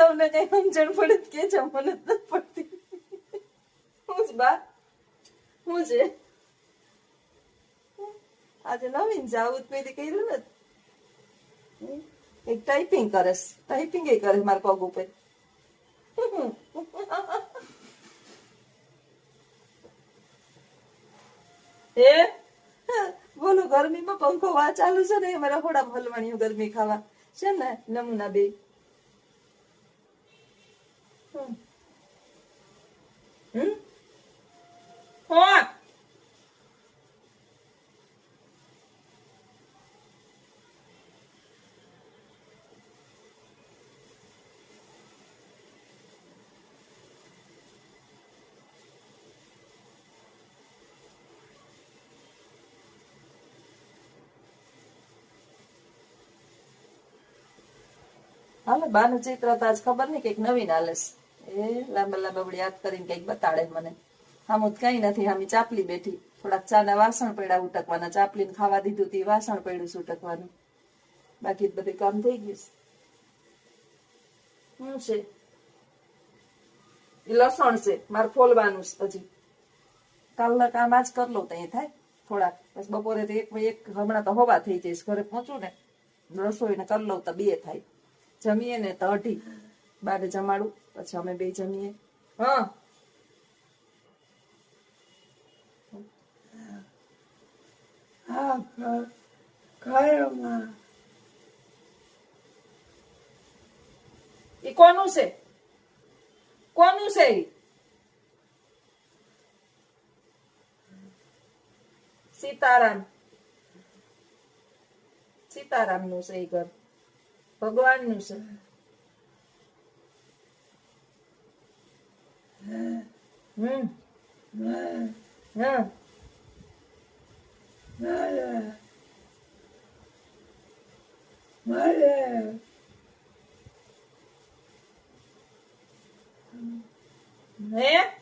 તમને કઈ સમજણ પડે કે છે મને નથી પડતી હું જ બા હું છે આજે નવીન છે આવું પેલી કર્યું ને એક ટાઈપિંગ કરે ટાઈપિંગ એ કરે મારા પગ ઉપર એ બોલો ગરમીમાં પંખો વા ચાલુ છે ને અમારા થોડા હલવાણીઓ ગરમી ખાવા છે ને નમૂના બે હા હાલે બાનું ચિત્ર તો આજ ખબર નઈ કઈક નવીન હાલે એ લાંબા લાંબા બળી યાદ કરીને કઈક બતાડે મને આમ જ કઈ નથી આમ ચાપલી બેઠી થોડાક ચા ના વાસણ પડ્યા ઉટકવાના ચાપલીને ખાવા દીધું તી વાસણ પડ્યું છે ઉટકવાનું બાકી બધું કામ થઈ ગયું શું છે એ લસણ છે મારે ફોલવાનું છે હજી કાલના કામ આજ કરી લઉં તો એ થાય થોડાક બસ બપોરે તો એક હમણાં તો હવા થઈ જઈશ ઘરે પહોંચું ને રસોઈને કરી લઉં તો 2 થાય જમીએ ને તો 2:30 બારે જમાડું પછી અમે 2 જમીએ હા એ કોનું છે સીતારામ નું છે એ ઘર ભગવાન નું છે હા હે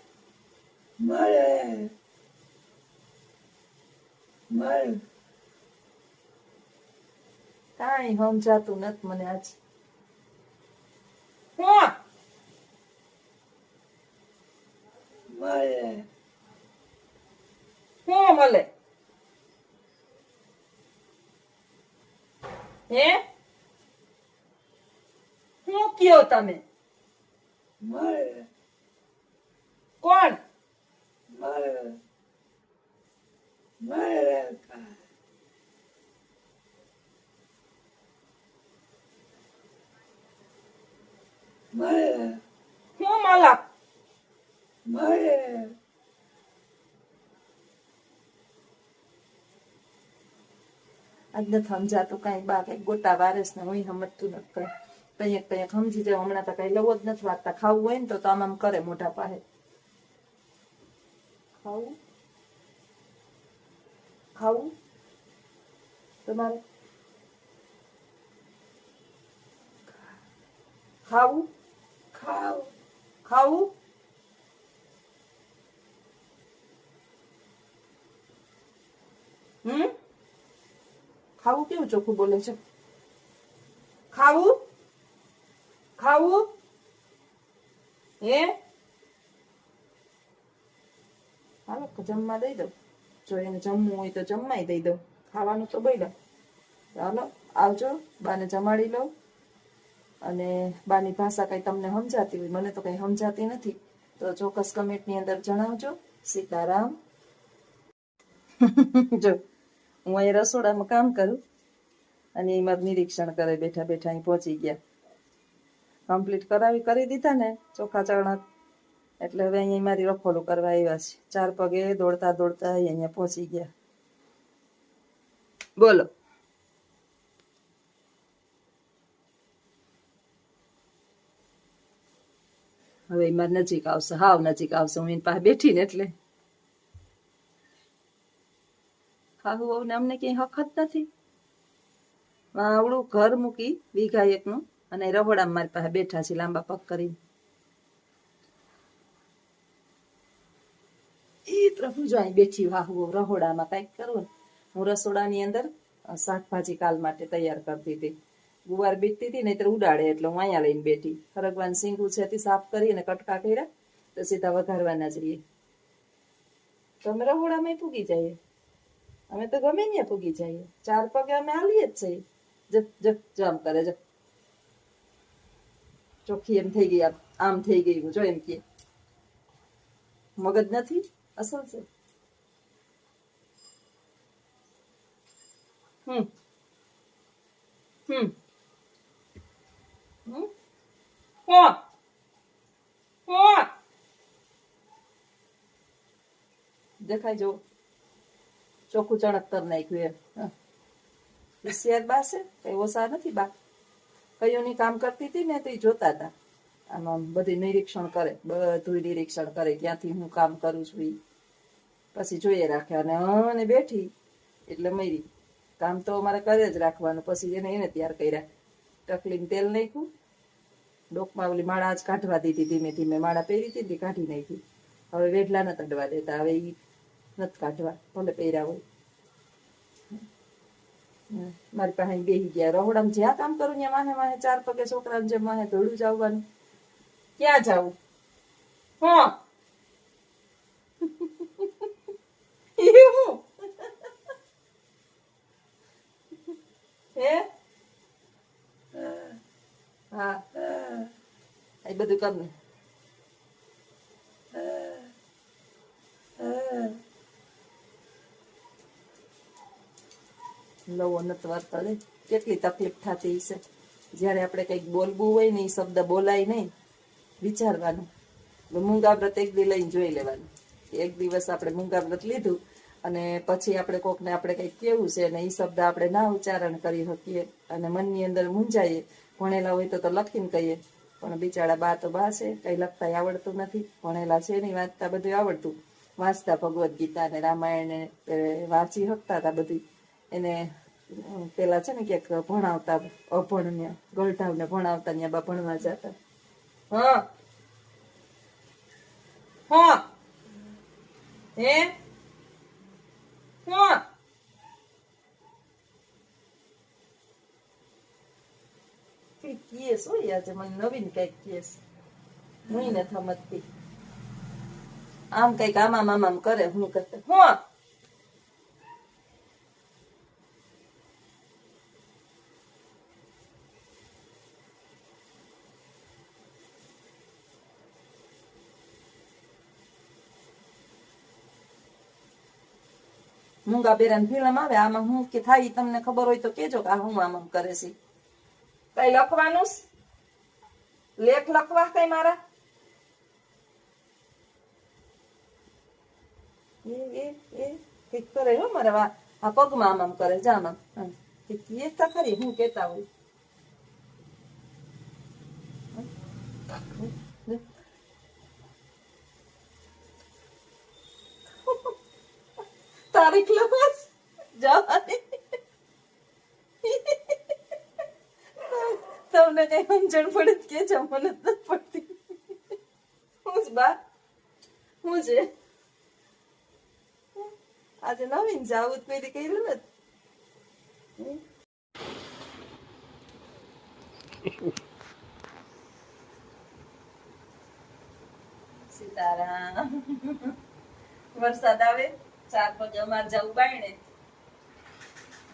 કાંઈ સમજાતું નથી મને આજ શું મળે હે શું કયો તમે કોણ શું મલક આજ નથી સમજાતું કઈ બા કઈ ગોટા વારસ ને હું સમજતું નથી કઈ કઈક સમજી જાય હમણાં તો કઈ લવો જ નથી વાગતા ખાવું હોય ને તો આમ આમ કરે મોઢા પાસે ખાવું ખાવું તમારે ખાવું ખાવું ખાવું કેવું ચોખ્ખું બોલે છે ખાવું ખાવું હે હાલો જમવા દઈ દઉં જો એને જમવું હોય તો જમવાય દઈ દઉં ખાવાનું તો બોલ્યા ચાલો આવજો બાને જમાડી લો અને બાની ભાષા કઈ તમને સમજાતી હોય મને તો કઈ સમજાતી નથી તો ચોક્કસ કમેન્ટની અંદર જણાવજો સીતારામ જો હું અહીં રસોડામાં કામ કરું અને એ મારું નિરીક્ષણ કરે બેઠા બેઠા અહીં પહોંચી ગયા કમ્પ્લીટ કરી દીધા ને ચોખા ચણા એટલે હવે અહીંયા મારી રખોલું કરવા આવ્યા છે 4 પગે દોડતા દોડતા અહીંયા પહોંચી ગયા બોલો હવે એમાં નજીક આવશે હાવ નજીક આવશે હું એની પાસે બેઠી ને એટલે ખાવું ને અમને ક્યાંય હક જ નથી આવડું ઘર મૂકી વીઘા 1 નું અને રહોડામાં મારી પાસે બેઠા છે લાંબા પગ કરીને એ પ્રભુ જો અહીં બેઠી વાહુ રહોડામાં કઈક કરું હું રસોડાની અંદર શાકભાજી કાલ માટે તૈયાર કરતી હતી ગુવાર બીટતી હતી નહીતર ઉડાડે, એટલે હું અહીંયા લઈને બેઠી. હરગવાનું સીંગું છે તે સાફ કરીને કટકા કર્યા તો સીધા વઘારવાના જઈએ. તો અમે રહોડામાં પૂગી જઈએ, અમે તો ગમે ત્યાં પૂગી જઈએ, 4 પગે અમે હાલીએ જ છીએ. જમ કરે જો ચોખ્ખી એમ થઈ ગઈ, આમ થઈ ગઈ જો એમ કે મગજ નથી અસલ છે. હમ હમ હમ દેખાય જો ચોખ્ખું ચણકતર નાખ્યું એમ. હોશિયાર બા છે, કઈ ઓછા નથી બા. કયોની કામ કરતી હતી ને તો એ જોતા હતા, આમાં બધું નિરીક્ષણ કરે, બધું નિરીક્ષણ કરે ક્યાંથી હું કામ કરું છું ઈ પછી જોઈએ રાખે. અને બેઠી એટલે મરી. કામ તો અમારે કરે જ રાખવાનું. પછી એને તૈયાર કર્યા, ટકલીને તેલ નાખ્યું, ડોકમાં ઓલી માળા જ કાઢવા દીધી, ધીમે ધીમે માળા પહેરી હતી કાઢી નાખી. હવે વેઢલા નથી અડવા દેતા, હવે ઈ નથી કાઢવા, ભલે પહેર્યા હોય. મારી પાસે બેસી ગયા રહોડામાં. જ્યાં કામ કરું ત્યાં માહે માહે 4 પગે છોકરાને જેમ માહે ધોળું જ આવવાનું. ક્યાં જાવું? એવું હે? હા એ બધું કર ને. લવો નથી વાર્તા લે, કેટલી તકલીફ થતી હશે. જયારે આપણે કંઈક બોલવું હોય ને એ શબ્દ બોલાય નહીં, વિચારવાનું. મૂંગા વ્રત એક દી લઈને જોઈ લેવાનું. એક દિવસ આપણે મૂંગા વ્રત લીધું અને પછી આપણે કોકને આપણે કંઈક કેવું છે ને એ શબ્દ આપણે ના ઉચ્ચારણ કરી શકીએ અને મનની અંદર મૂંઝાઈએ. ભણેલા હોય તો લખીને કહીએ, પણ બિચારા બા તો બા છે, કઈ લખતા આવડતું નથી. ભણેલા છે નહીં, વાંચતા બધું આવડતું, વાંચતા ભગવદ્ ગીતા ને રામાયણ વાંચી શકતા હતા બધું. એને પેલા છે ને ક્યાંક ભણાવતા, અભણને ગલઢાવને ભણાવતા, ત્યાં બા ભણવા જતા. હા હા હે હા કેસ હોય આજે મને નવીન કઈક કેસ હું નથી સમજતી. આમ કઈક આમામ આમામ કરે, હું કરતા હું મૂંગા બેરાની ફિલ્મ આવે, આમાં હું કે થાય તમને ખબર હોય તો કેજો કે આ હું આમ કરે છે. કઈ લખવાનું લેખ લખવા કઈ મારા એ કઈક કરે હો મારા આ પગમાં આમ કરે જામ આમ કેતા ખરી હું કેતા હોય. તારીખ લખવા જવાની તમને કઈ સમજણ પડે કે છે? મને નથી પડતી. હું જ બા હું છે આજે નવીન છે, આવું કોઈ કર્યું નથી. સીતારામ. વરસાદ આવે, 4 પગે અમારે જવું બાયણે,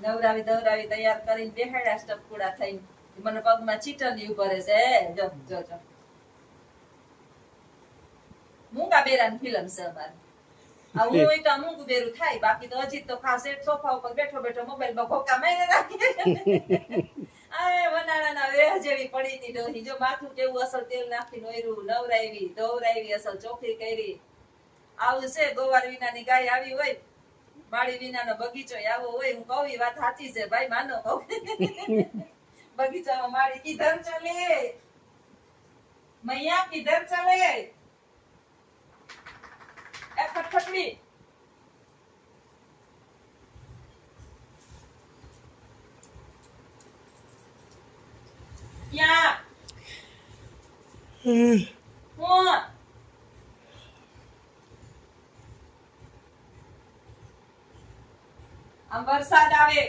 નવરાવી દવરાવી તૈયાર કરીને બેહાડ્યા સ્ટપકુડા થઈને. મને પગમાં ચીટલી ભરે છે. જો જો જો મૂંગા બેરાની ફિલ્મ છે અમારે. આ હું હોય તો મૂંગું બેરું થાય, બાકી તો હજી તો ખાસ સોફા ઉપર બેઠો બેઠો મોબાઈલ માં ભોકા મારી રાખે. આ વનાળાના વેહ જેવી પડી હતી ડોહી. જો માથું કેવું અસલ તેલ નાખીને ઓયરું, નવરાવી ધોવરાવી, અસલ ચોખ્ખી કરી. આવું છે ગોવાર વિનાની ગાય આવી હોય, માળી વિનાનો બગીચો આવો હોય. હું કહું એ વાત સાચી છે ભાઈ, માનો કહું. બગીચામાં માળી કિધર ચલે, મૈયા કિધર ચલે, એ ફટફટવી. ક્યાં હું આમ વરસાદ આવે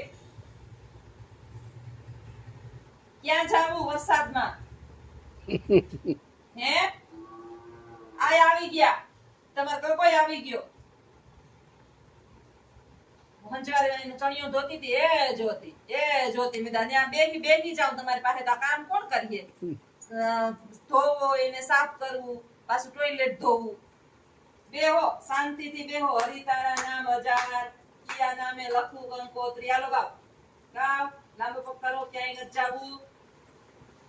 ક્યાં જાવું વરસાદમાં? હે આય આવી ગયા તમાર કોઈ આવી ગયો હંજવારી એને ચણિયો ધોતી હતી એ જોતી મેં ત્યાં બેહી જાવ તમારી પાસે તો કામ કોણ કરીએ ધોવો એને સાફ કરવું પાછું ટોયલેટ ધોવું બેહો શાંતિથી બેહો હરિતારા નામ 1000 કિયા નામે લખું કંકોત્રી આલો ગાવ લાંબો પગ કરો ક્યાંય ન જાવું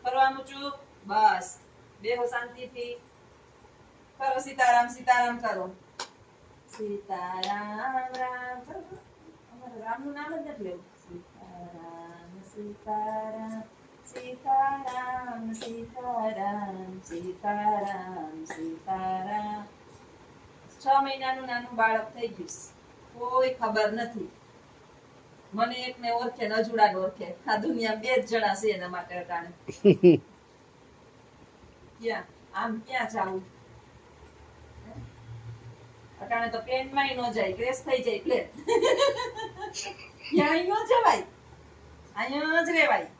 કરવાનું ચૂપ બસ બેહો શાંતિથી કરો સીતારામ સીતારામ કરો સીતારામ રામ અમારું રામનું નામ જ નથી લેવું સીતારામ સીતારામ સીતારામ સીતારામ સીતારામ સીતારામ 6 મહિનાનું નાનું બાળક થઈ ગયું કોઈ ખબર નથી મને એકને ઓળખે ને અજુડાને ઓળખે આ દુનિયા બે જ જણા છે એના માટે અટાણે ક્યાં આમ ક્યાં જાવું અટાણે તો પ્લેનમાં ન જાય ક્રેશ થઈ જાય પ્લેન ક્યાંય ન જવાય અહીંયા જ રેવાય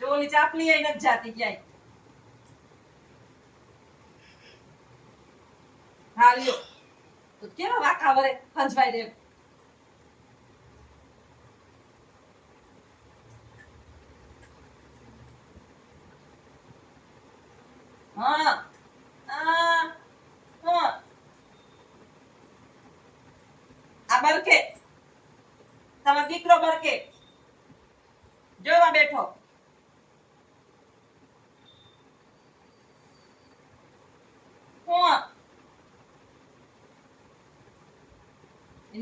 જો ઓલી ચાપલી આઈ નથી જાતી ક્યાંય હા લ્યો તો કેવા વાંકા વરે ખંજવાય રે હા આ બરકે તમારો દીકરો બરકે જોવા બેઠો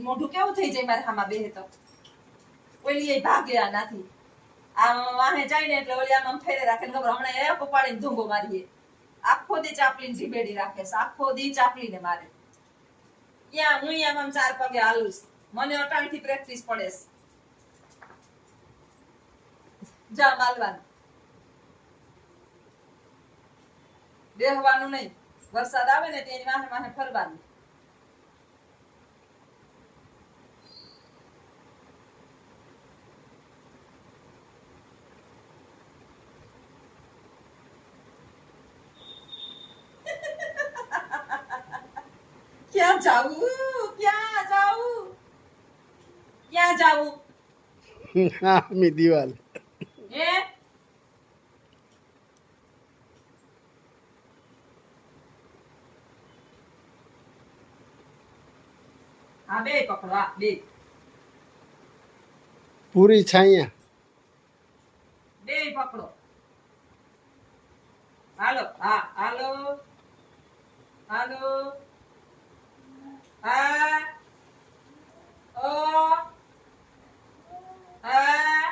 મોઢું કેવું થઈ જાય મારે હામાં બેહે તો ઓલી એ ભાગે આ નાથી આમ વાહે જાય ને એટલે ઓલી આમ ફેરે રાખે ખબર હમણાં એ પપાડીને ધૂંગો મારીએ આખો દી ચાપલીને જીબેડી રાખે છે આખો દી ચાપલીને મારે ક્યાં હું આમ 4 પગે હાલું મને અટાણથી પ્રેક્ટિસ પડે છે જા માલવાનું બેહવાનું નહીં વરસાદ આવે ને તેની વાહે વાહે ફરવાનું ક્યાં જાવું મી દિવાલ હે આ બે પકડો આ બે પૂરી છાયા બે પકડો હાલો હા હાલો હાલો હા ઓ હા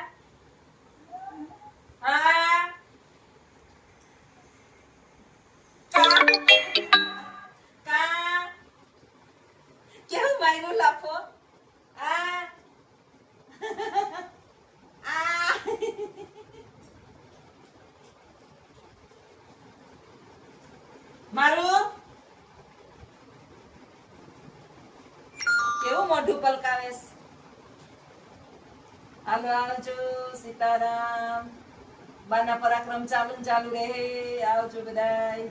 હા કેવું માર્યું લાફો આ મારું કેવું મોઢું પલકાવેસ હાલો આવજો સીતારામ બાના પરાક્રમ ચાલુ રહે આવજો બધાય